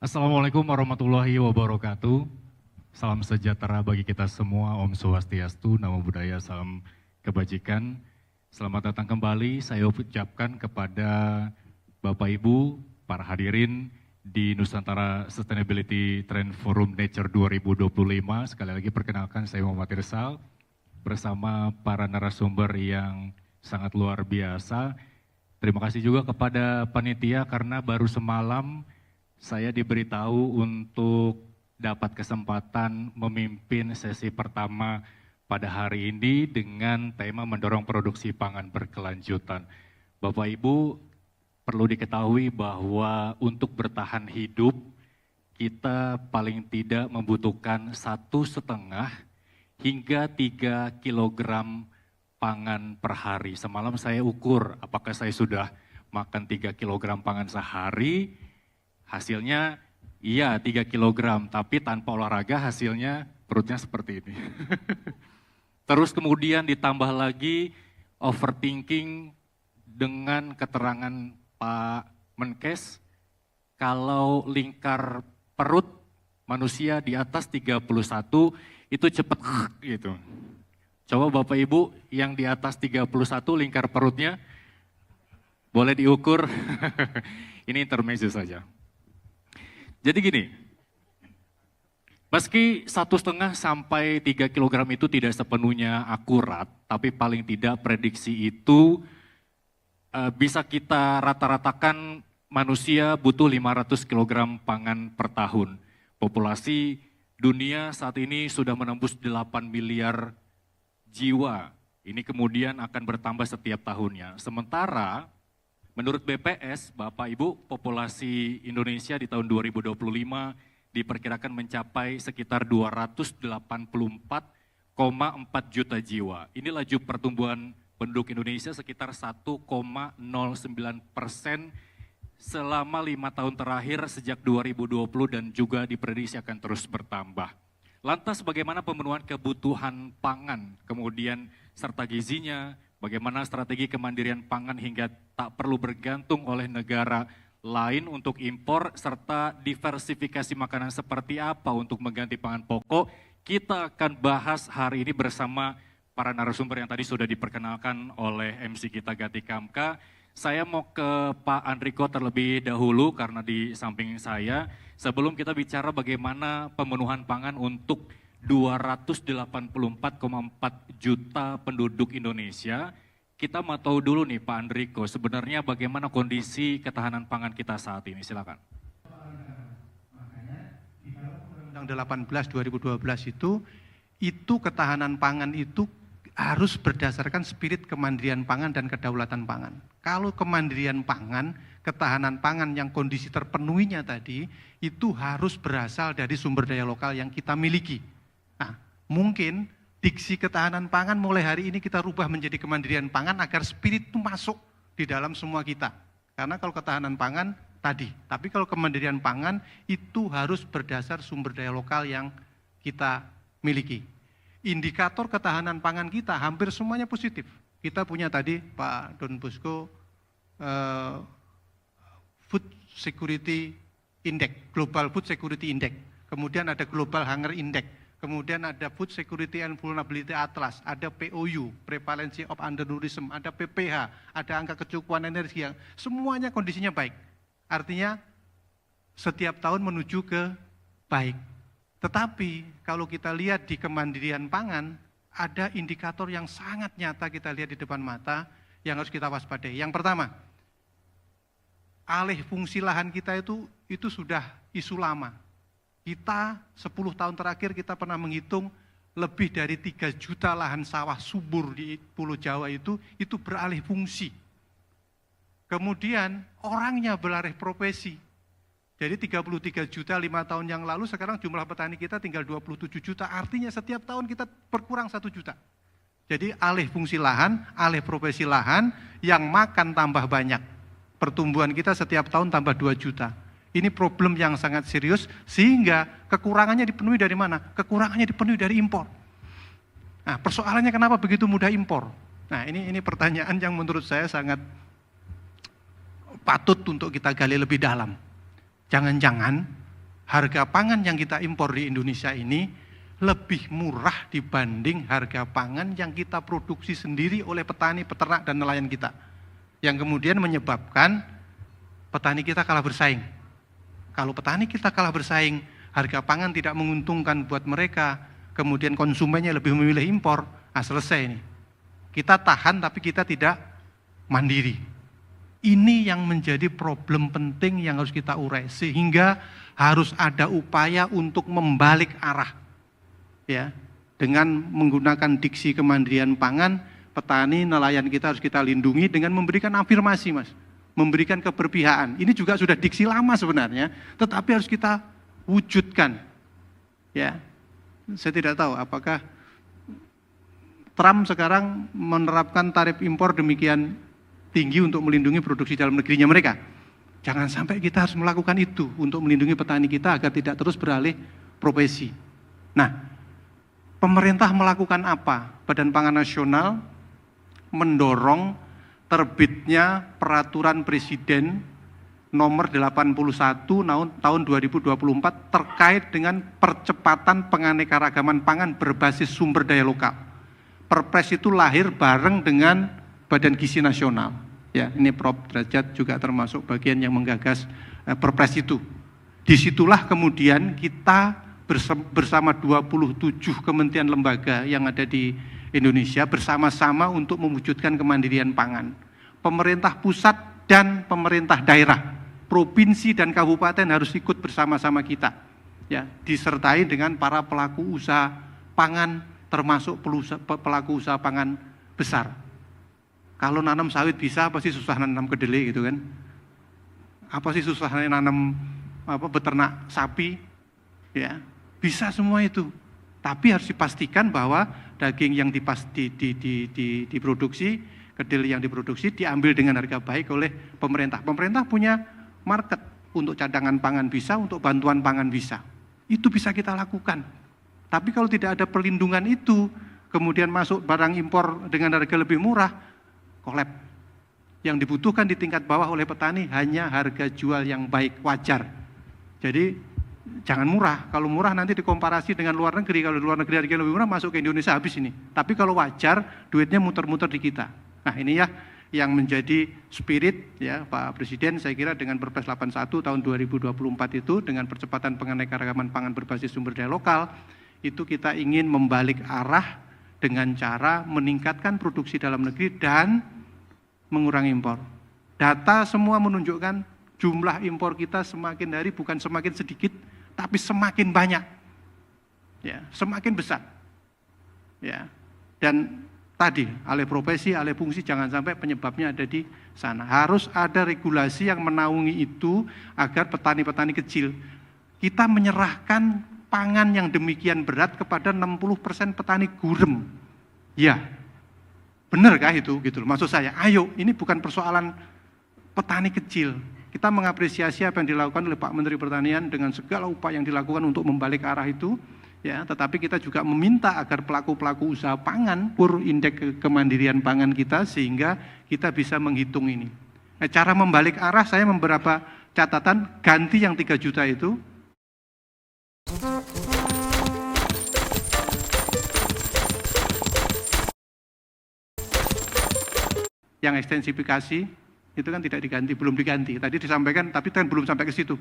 Assalamualaikum warahmatullahi wabarakatuh. Salam sejahtera bagi kita semua, Om Swastiastu, Namo Buddhaya, salam kebajikan. Selamat datang kembali, saya ucapkan kepada Bapak Ibu, para hadirin di Nusantara Sustainability Trend Forum Nature 2025. Sekali lagi perkenalkan, saya Muhammad Irsal, bersama para narasumber yang sangat luar biasa. Terima kasih juga kepada panitia karena baru semalam saya diberitahu untuk dapat kesempatan memimpin sesi pertama pada hari ini dengan tema mendorong produksi pangan berkelanjutan. Bapak Ibu, perlu diketahui bahwa untuk bertahan hidup, kita paling tidak membutuhkan 1,5 hingga 3 kilogram pangan per hari. Semalam saya ukur apakah saya sudah makan 3 kilogram pangan sehari. Hasilnya iya 3 kilogram, tapi tanpa olahraga hasilnya perutnya seperti ini. Terus kemudian ditambah lagi overthinking dengan keterangan Pak Menkes, kalau lingkar perut manusia di atas 31 itu cepat gitu. Coba Bapak Ibu yang di atas 31 lingkar perutnya boleh diukur. Ini intermezzo saja. Jadi gini, meski 1,5 sampai 3 kilogram itu tidak sepenuhnya akurat, tapi paling tidak prediksi itu bisa kita rata-ratakan manusia butuh 500 kilogram pangan per tahun. Populasi dunia saat ini sudah menembus 8 miliar jiwa. Ini kemudian akan bertambah setiap tahunnya. Sementara menurut BPS, Bapak Ibu, populasi Indonesia di tahun 2025 diperkirakan mencapai sekitar 284,4 juta jiwa. Ini laju pertumbuhan penduduk Indonesia sekitar 1,09% selama 5 tahun terakhir sejak 2020 dan juga diprediksi akan terus bertambah. Lantas bagaimana pemenuhan kebutuhan pangan, kemudian serta gizinya, bagaimana strategi kemandirian pangan hingga tak perlu bergantung oleh negara lain untuk impor, serta diversifikasi makanan seperti apa untuk mengganti pangan pokok. Kita akan bahas hari ini bersama para narasumber yang tadi sudah diperkenalkan oleh MC kita Gati Kamka. Saya mau ke Pak Andriko terlebih dahulu karena di samping saya. Sebelum kita bicara bagaimana pemenuhan pangan untuk 284,4 juta penduduk Indonesia, kita mau tahu dulu nih Pak Andriko, sebenarnya bagaimana kondisi ketahanan pangan kita saat ini, silakan. Undang-Undang 18 2012 itu ketahanan pangan itu harus berdasarkan spirit kemandirian pangan dan kedaulatan pangan. Kalau kemandirian pangan, ketahanan pangan yang kondisi terpenuhinya tadi, itu harus berasal dari sumber daya lokal yang kita miliki. Nah, mungkin diksi ketahanan pangan mulai hari ini kita rubah menjadi kemandirian pangan agar spirit itu masuk di dalam semua kita. Karena kalau ketahanan pangan tadi, tapi kalau kemandirian pangan itu harus berdasar sumber daya lokal yang kita miliki. Indikator ketahanan pangan kita hampir semuanya positif. Kita punya tadi Pak Don Bosco Food Security Index, Global Food Security Index. Kemudian ada Global Hunger Index. Kemudian ada Food Security and Vulnerability Atlas, ada POU, Prevalence of Undernourism, ada PPH, ada angka kecukupan energi yang semuanya kondisinya baik. Artinya setiap tahun menuju ke baik. Tetapi kalau kita lihat di kemandirian pangan, ada indikator yang sangat nyata kita lihat di depan mata yang harus kita waspadai. Yang pertama, alih fungsi lahan kita itu sudah isu lama. Kita 10 tahun terakhir kita pernah menghitung lebih dari 3 juta lahan sawah subur di Pulau Jawa itu beralih fungsi. Kemudian orangnya beralih profesi. Jadi 33 juta 5 tahun yang lalu, sekarang jumlah petani kita tinggal 27 juta, artinya setiap tahun kita berkurang 1 juta. Jadi alih fungsi lahan, alih profesi lahan, yang makan tambah banyak. Pertumbuhan kita setiap tahun tambah 2 juta. Ini problem yang sangat serius, sehingga kekurangannya dipenuhi dari mana? Kekurangannya dipenuhi dari impor. Nah, persoalannya kenapa begitu mudah impor? Nah, ini pertanyaan yang menurut saya sangat patut untuk kita gali lebih dalam. Jangan-jangan harga pangan yang kita impor di Indonesia ini lebih murah dibanding harga pangan yang kita produksi sendiri oleh petani, peternak, dan nelayan kita. Yang kemudian menyebabkan petani kita kalah bersaing. Kalau petani kita kalah bersaing, harga pangan tidak menguntungkan buat mereka, kemudian konsumennya lebih memilih impor, selesai ini. Kita tahan tapi kita tidak mandiri. Ini yang menjadi problem penting yang harus kita urai, sehingga harus ada upaya untuk membalik arah. Ya, dengan menggunakan diksi kemandirian pangan, petani, nelayan kita harus kita lindungi dengan memberikan afirmasi, Mas. Memberikan keberpihakan. Ini juga sudah diksi lama sebenarnya, tetapi harus kita wujudkan. Ya. Saya tidak tahu apakah Trump sekarang menerapkan tarif impor demikian tinggi untuk melindungi produksi dalam negerinya mereka. Jangan sampai kita harus melakukan itu untuk melindungi petani kita agar tidak terus beralih profesi. Nah, pemerintah melakukan apa? Badan Pangan Nasional mendorong terbitnya peraturan Presiden nomor 81 tahun 2024 terkait dengan percepatan penganekaragaman pangan berbasis sumber daya lokal. Perpres itu lahir bareng dengan Badan Gizi Nasional. Ya, ini Prof. Derajat juga termasuk bagian yang menggagas Perpres itu. Disitulah kemudian kita bersama 27 kementerian lembaga yang ada di Indonesia bersama-sama untuk mewujudkan kemandirian pangan. Pemerintah pusat dan pemerintah daerah, provinsi dan kabupaten harus ikut bersama-sama kita. Ya, disertai dengan para pelaku usaha pangan, termasuk pelaku usaha pangan besar. Kalau nanam sawit bisa, apa sih susah nanam kedelai gitu kan? Apa sih susah nanam beternak sapi? Ya, bisa semua itu. Tapi harus dipastikan bahwa daging yang diproduksi, kedelai yang diproduksi diambil dengan harga baik oleh pemerintah. Pemerintah punya market untuk cadangan pangan bisa, untuk bantuan pangan bisa. Itu bisa kita lakukan. Tapi kalau tidak ada perlindungan itu, kemudian masuk barang impor dengan harga lebih murah, kolab. Yang dibutuhkan di tingkat bawah oleh petani hanya harga jual yang baik, wajar. Jadi jangan murah. Kalau murah nanti dikomparasi dengan luar negeri. Kalau luar negeri harga lebih murah, masuk ke Indonesia habis ini. Tapi kalau wajar, duitnya muter-muter di kita. Nah, ini ya yang menjadi spirit ya Pak Presiden, saya kira dengan Perpres 81 tahun 2024 itu, dengan percepatan penganekaragaman pangan berbasis sumber daya lokal, itu kita ingin membalik arah dengan cara meningkatkan produksi dalam negeri dan mengurangi impor. Data semua menunjukkan jumlah impor kita semakin hari bukan semakin sedikit, tapi semakin banyak. Ya, semakin besar. Ya. Dan tadi, alih profesi, alih fungsi, jangan sampai penyebabnya ada di sana. Harus ada regulasi yang menaungi itu agar petani-petani kecil. Kita menyerahkan pangan yang demikian berat kepada 60% petani gurem. Ya, benarkah itu? Gitu. Maksud saya, ayo, ini bukan persoalan petani kecil. Kita mengapresiasi apa yang dilakukan oleh Pak Menteri Pertanian dengan segala upaya yang dilakukan untuk membalik arah itu. Ya, tetapi kita juga meminta agar pelaku-pelaku usaha pangan indeks kemandirian pangan kita sehingga kita bisa menghitung ini. Nah, cara membalik arah saya beberapa catatan, ganti yang 3 juta itu. Yang ekstensifikasi itu kan tidak diganti, belum diganti. Tadi disampaikan, tapi kan belum sampai ke situ.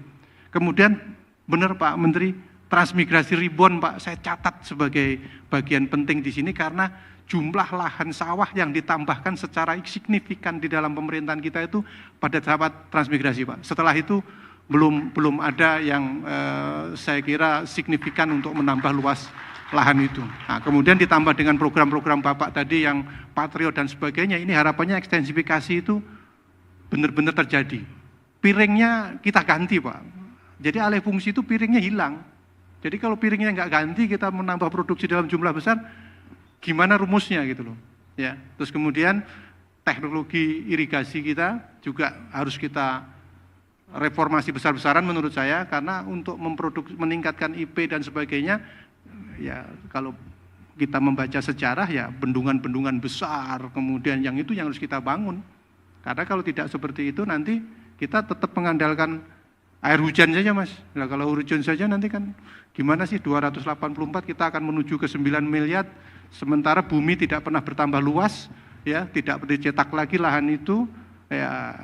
Kemudian benar Pak Menteri, transmigrasi ribbon Pak, saya catat sebagai bagian penting di sini karena jumlah lahan sawah yang ditambahkan secara signifikan di dalam pemerintahan kita itu pada tahap transmigrasi Pak. Setelah itu belum ada yang saya kira signifikan untuk menambah luas lahan itu. Nah, kemudian ditambah dengan program-program Bapak tadi yang Patriot dan sebagainya, ini harapannya ekstensifikasi itu benar-benar terjadi. Piringnya kita ganti Pak. Jadi alih fungsi itu piringnya hilang. Jadi kalau piringnya nggak ganti, kita menambah produksi dalam jumlah besar, gimana rumusnya gitu loh. Ya, terus kemudian teknologi irigasi kita juga harus kita reformasi besar-besaran menurut saya, karena untuk meningkatkan IP dan sebagainya, ya kalau kita membaca sejarah ya bendungan-bendungan besar, kemudian yang itu yang harus kita bangun. Karena kalau tidak seperti itu nanti kita tetap mengandalkan Air hujan saja Mas. Nah, kalau hujan saja nanti kan gimana sih 284 kita akan menuju ke 9 miliar, sementara bumi tidak pernah bertambah luas, ya, tidak dicetak lagi lahan itu, ya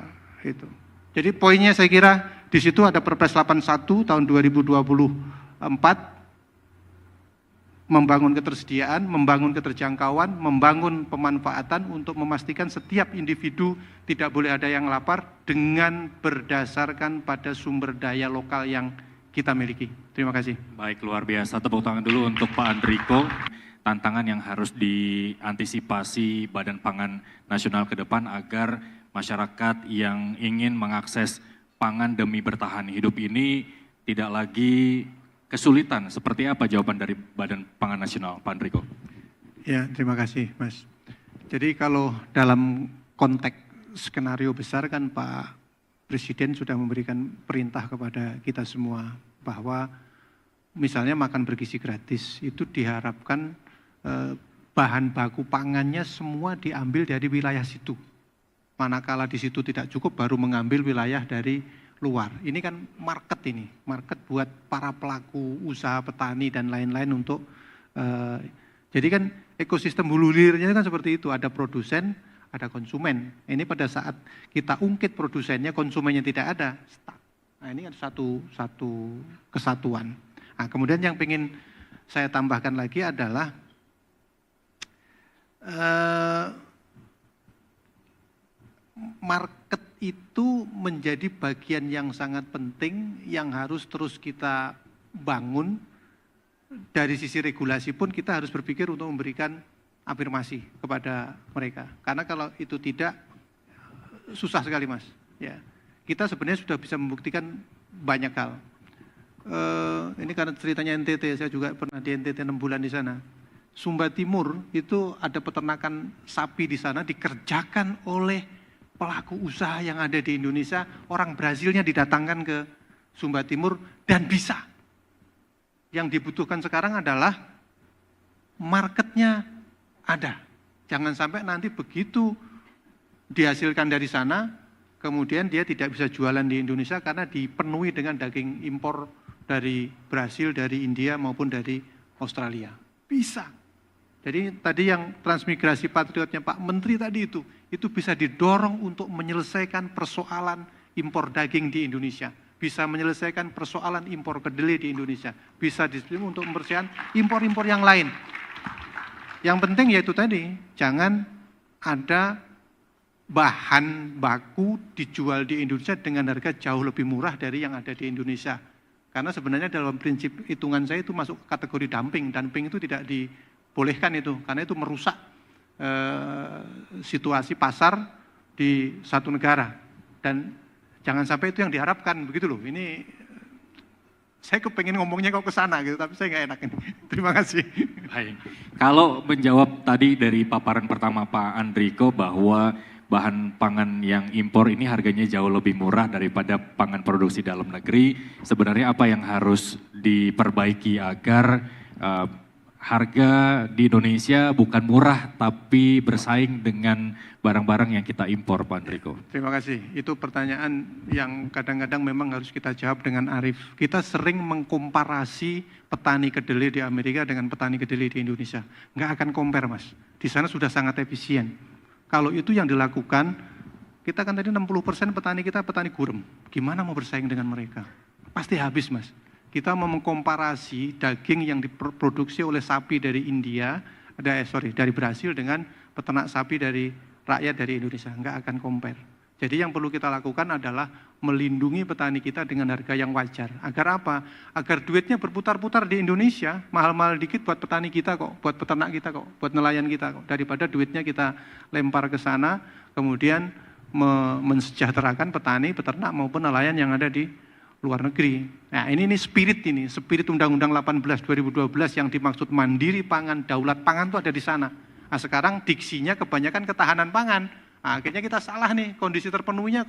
itu. Jadi poinnya saya kira di situ ada Perpres 81 tahun 2024, membangun ketersediaan, membangun keterjangkauan, membangun pemanfaatan untuk memastikan setiap individu tidak boleh ada yang lapar dengan berdasarkan pada sumber daya lokal yang kita miliki. Terima kasih. Baik, luar biasa. Tepuk tangan dulu untuk Pak Andriko. Tantangan yang harus diantisipasi Badan Pangan Nasional ke depan agar masyarakat yang ingin mengakses pangan demi bertahan hidup ini tidak lagi kesulitan. Seperti apa jawaban dari Badan Pangan Nasional, Pak Andriko? Ya, terima kasih Mas. Jadi kalau dalam konteks skenario besar kan Pak Presiden sudah memberikan perintah kepada kita semua bahwa misalnya makan bergizi gratis itu diharapkan bahan baku pangannya semua diambil dari wilayah situ. Manakala di situ tidak cukup baru mengambil wilayah dari luar. Ini kan market buat para pelaku usaha petani dan lain-lain untuk jadi kan ekosistem hulu hilirnya kan seperti itu, ada produsen, ada konsumen. Ini pada saat kita ungkit produsennya, konsumennya tidak ada, stuck. Nah, ini kan satu kesatuan. Nah, kemudian yang ingin saya tambahkan lagi adalah market itu menjadi bagian yang sangat penting yang harus terus kita bangun. Dari sisi regulasi pun kita harus berpikir untuk memberikan afirmasi kepada mereka. Karena kalau itu tidak, susah sekali Mas. Ya, kita sebenarnya sudah bisa membuktikan banyak hal. Ini karena ceritanya NTT, saya juga pernah di NTT 6 bulan di sana. Sumba Timur itu ada peternakan sapi di sana dikerjakan oleh pelaku usaha yang ada di Indonesia, orang Brazilnya didatangkan ke Sumba Timur dan bisa. Yang dibutuhkan sekarang adalah marketnya ada. Jangan sampai nanti begitu dihasilkan dari sana, kemudian dia tidak bisa jualan di Indonesia karena dipenuhi dengan daging impor dari Brasil, dari India maupun dari Australia. Bisa. Jadi tadi yang transmigrasi patriotnya Pak Menteri tadi itu bisa didorong untuk menyelesaikan persoalan impor daging di Indonesia. Bisa menyelesaikan persoalan impor kedelai di Indonesia. Bisa disiplin untuk membersihkan impor-impor yang lain. Yang penting yaitu tadi, jangan ada bahan baku dijual di Indonesia dengan harga jauh lebih murah dari yang ada di Indonesia. Karena sebenarnya dalam prinsip hitungan saya itu masuk kategori dumping. Dumping itu tidak dibolehkan itu, karena itu merusak situasi pasar di satu negara. Dan jangan sampai itu yang diharapkan, begitu loh. Ini saya kepengen ngomongnya kok ke sana gitu, tapi saya nggak enak ini. Terima kasih. Baik. Kalau menjawab tadi dari paparan pertama Pak Andriko bahwa bahan pangan yang impor ini harganya jauh lebih murah daripada pangan produksi dalam negeri, sebenarnya apa yang harus diperbaiki agar harga di Indonesia bukan murah tapi bersaing dengan barang-barang yang kita impor, Pak Andriko? Terima kasih. Itu pertanyaan yang kadang-kadang memang harus kita jawab dengan arif. Kita sering mengkomparasi petani kedelai di Amerika dengan petani kedelai di Indonesia. Nggak akan compare Mas. Di sana sudah sangat efisien. Kalau itu yang dilakukan, kita kan tadi 60% petani kita petani gurem. Gimana mau bersaing dengan mereka? Pasti habis Mas. Kita mau mengkomparasi daging yang diproduksi oleh sapi dari India, dari Brasil dengan peternak sapi dari rakyat dari Indonesia. Nggak akan compare. Jadi yang perlu kita lakukan adalah melindungi petani kita dengan harga yang wajar. Agar apa? Agar duitnya berputar-putar di Indonesia, mahal-mahal dikit buat petani kita kok, buat peternak kita kok, buat nelayan kita kok. Daripada duitnya kita lempar ke sana, kemudian mensejahterakan petani, peternak maupun nelayan yang ada di luar negeri. Nah ini spirit Undang-Undang 18 2012 yang dimaksud mandiri pangan, daulat pangan itu ada di sana. Nah sekarang diksinya kebanyakan ketahanan pangan. Nah, akhirnya kita salah nih, kondisi terpenuhnya,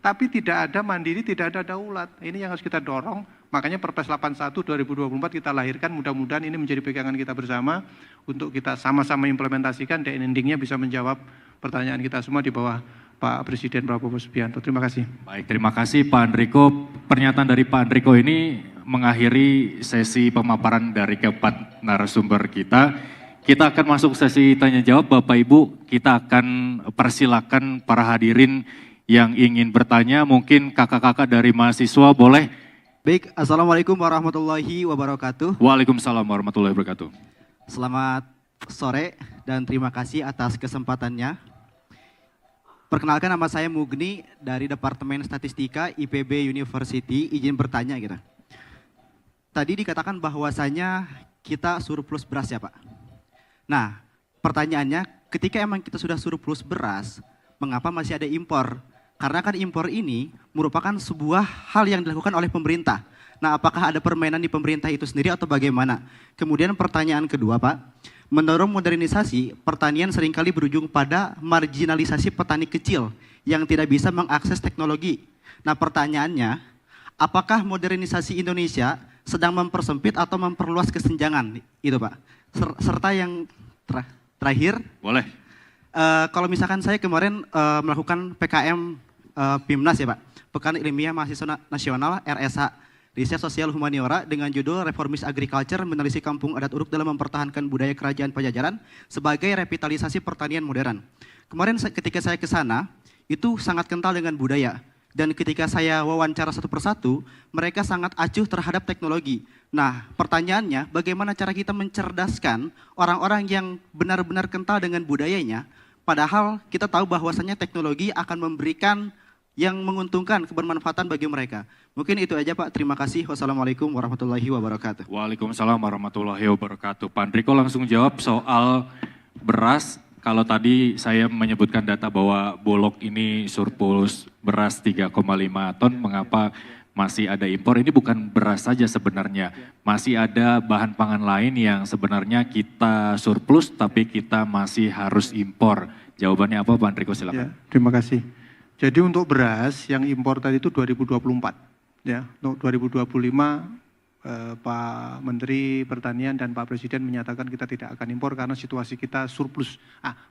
tapi tidak ada mandiri, tidak ada daulat. Ini yang harus kita dorong, makanya Perpres 81 2024 kita lahirkan, mudah-mudahan ini menjadi pegangan kita bersama, untuk kita sama-sama implementasikan, dan endingnya bisa menjawab pertanyaan kita semua di bawah Pak Presiden Prabowo Subianto. Terima kasih. Baik, terima kasih Pak Andriko. pernyataan dari Pak Andriko ini mengakhiri sesi pemaparan dari keempat narasumber kita. Kita akan masuk sesi tanya jawab, Bapak Ibu. Kita akan persilakan para hadirin yang ingin bertanya. Mungkin kakak-kakak dari mahasiswa boleh. Baik, Assalamualaikum warahmatullahi wabarakatuh. Waalaikumsalam warahmatullahi wabarakatuh. Selamat sore dan terima kasih atas kesempatannya. Perkenalkan, nama saya Mugni dari Departemen Statistika IPB University. Izin bertanya gitu. Tadi dikatakan bahwasanya kita surplus beras ya Pak. Nah, pertanyaannya ketika emang kita sudah surplus beras, mengapa masih ada impor? Karena kan impor ini merupakan sebuah hal yang dilakukan oleh pemerintah. Nah, apakah ada permainan di pemerintah itu sendiri atau bagaimana? Kemudian pertanyaan kedua Pak, mendorong modernisasi, pertanian seringkali berujung pada marginalisasi petani kecil yang tidak bisa mengakses teknologi. Nah, pertanyaannya, apakah modernisasi Indonesia sedang mempersempit atau memperluas kesenjangan? Itu Pak. Serta yang terakhir, boleh. Kalau misalkan saya kemarin melakukan PKM PIMNAS ya Pak, Pekan Ilmiah Mahasiswa Nasional RSH, Riset Sosial Humaniora dengan judul Reformis Agriculture Menelisik Kampung Adat Uruk dalam Mempertahankan Budaya Kerajaan Pajajaran sebagai Revitalisasi Pertanian Modern. Kemarin ketika saya ke sana, itu sangat kental dengan budaya. Dan ketika saya wawancara satu persatu, mereka sangat acuh terhadap teknologi. Nah, pertanyaannya, bagaimana cara kita mencerdaskan orang-orang yang benar-benar kental dengan budayanya, padahal kita tahu bahwasannya teknologi akan memberikan yang menguntungkan, kebermanfaatan bagi mereka. Mungkin itu aja Pak, terima kasih. Wassalamualaikum warahmatullahi wabarakatuh. Waalaikumsalam warahmatullahi wabarakatuh. Pak Andriko langsung jawab soal beras. Kalau tadi saya menyebutkan data bahwa Bulog ini surplus beras 3,5 ton, mengapa masih ada impor? Ini bukan beras saja sebenarnya, masih ada bahan pangan lain yang sebenarnya kita surplus tapi kita masih harus impor. Jawabannya apa Pak Andriko, silakan. Ya, terima kasih. Jadi untuk beras yang impor tadi itu 2024. Ya, untuk 2025 Pak Menteri Pertanian dan Pak Presiden menyatakan kita tidak akan impor karena situasi kita surplus.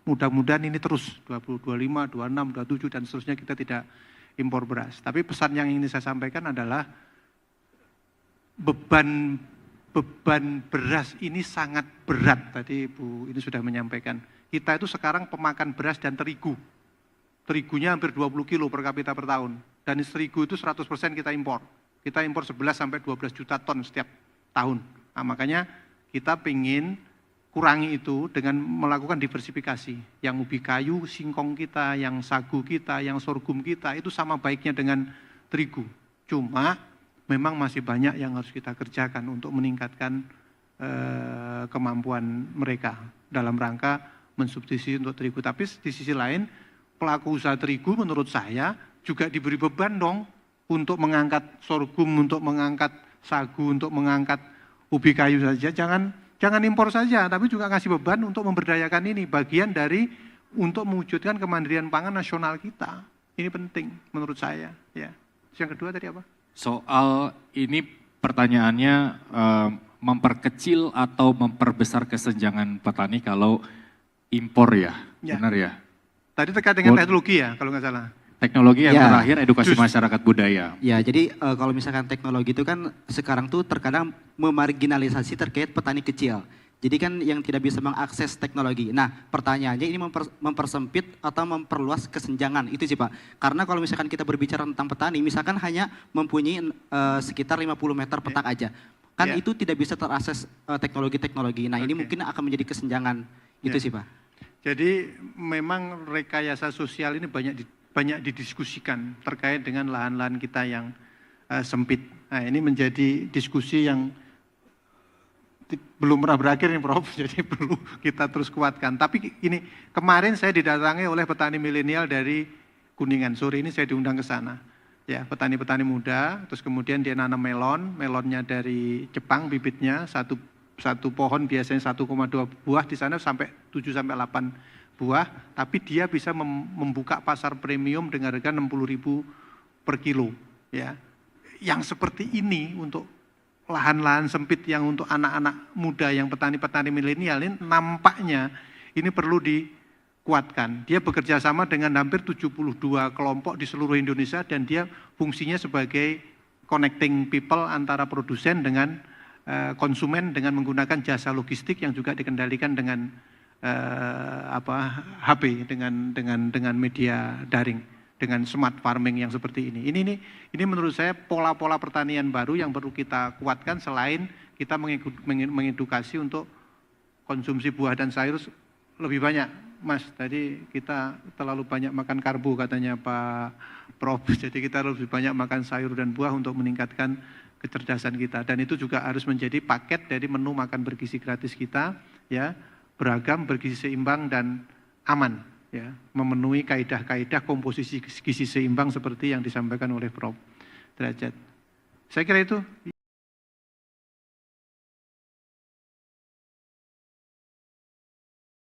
Mudah-mudahan ini terus 2025, 26, 27 dan seterusnya kita tidak impor beras. Tapi pesan yang ingin saya sampaikan adalah beban beras ini sangat berat. Tadi Ibu ini sudah menyampaikan. Kita itu sekarang pemakan beras dan terigu. Terigunya hampir 20 kilo per kapita per tahun. Dan terigu itu 100% kita impor. Kita impor 11 sampai 12 juta ton setiap tahun. Nah, makanya kita ingin kurangi itu dengan melakukan diversifikasi. Yang ubi kayu, singkong kita, yang sagu kita, yang sorghum kita, itu sama baiknya dengan terigu. Cuma memang masih banyak yang harus kita kerjakan untuk meningkatkan kemampuan mereka dalam rangka mensubsidi untuk terigu. Tapi di sisi lain, pelaku usaha terigu menurut saya juga diberi beban dong, untuk mengangkat sorghum, untuk mengangkat sagu, untuk mengangkat ubi kayu saja. Jangan impor saja, tapi juga ngasih beban untuk memberdayakan ini. Bagian dari untuk mewujudkan kemandirian pangan nasional kita. Ini penting menurut saya. Ya. Yang kedua tadi apa? Soal ini pertanyaannya memperkecil atau memperbesar kesenjangan petani kalau impor ya, benar ya? Tadi terkait dengan teknologi ya, kalau nggak salah. Teknologi yang terakhir edukasi masyarakat budaya. Ya, jadi kalau misalkan teknologi itu kan sekarang tuh terkadang memarginalisasi terkait petani kecil. Jadi kan yang tidak bisa mengakses teknologi. Nah, pertanyaannya ini mempersempit atau memperluas kesenjangan, itu sih Pak. Karena kalau misalkan kita berbicara tentang petani, misalkan hanya mempunyai sekitar 50 meter petak aja. Kan itu tidak bisa terakses teknologi-teknologi. Nah, ini mungkin akan menjadi kesenjangan, itu sih Pak. Jadi memang rekayasa sosial ini banyak didiskusikan terkait dengan lahan-lahan kita yang sempit. Nah, ini menjadi diskusi yang belum pernah berakhir nih Prof, jadi perlu kita terus kuatkan. Tapi ini kemarin saya didatangi oleh petani milenial dari Kuningan. Sore ini saya diundang ke sana. Ya, petani-petani muda, terus kemudian dia nanam melonnya dari Jepang bibitnya, satu pohon biasanya 1,2 buah, di sana sampai 7 sampai 8 buah, tapi dia bisa membuka pasar premium dengan harga 60.000 per kilo. Ya, yang seperti ini untuk lahan-lahan sempit yang untuk anak-anak muda yang petani-petani milenial ini nampaknya ini perlu dikuatkan. Dia bekerja sama dengan hampir 72 kelompok di seluruh Indonesia dan dia fungsinya sebagai connecting people antara produsen dengan konsumen dengan menggunakan jasa logistik yang juga dikendalikan dengan HP, dengan media daring, dengan smart farming yang seperti ini. Ini menurut saya pola-pola pertanian baru yang perlu kita kuatkan selain kita mengedukasi untuk konsumsi buah dan sayur lebih banyak. Mas, tadi kita terlalu banyak makan karbo katanya Pak Prof. Jadi kita lebih banyak makan sayur dan buah untuk meningkatkan kecerdasan kita. Dan itu juga harus menjadi paket dari menu makan bergizi gratis kita, ya, beragam, bergizi seimbang dan aman, ya, memenuhi kaidah-kaidah komposisi gizi seimbang seperti yang disampaikan oleh Prof. Derajat. Saya kira itu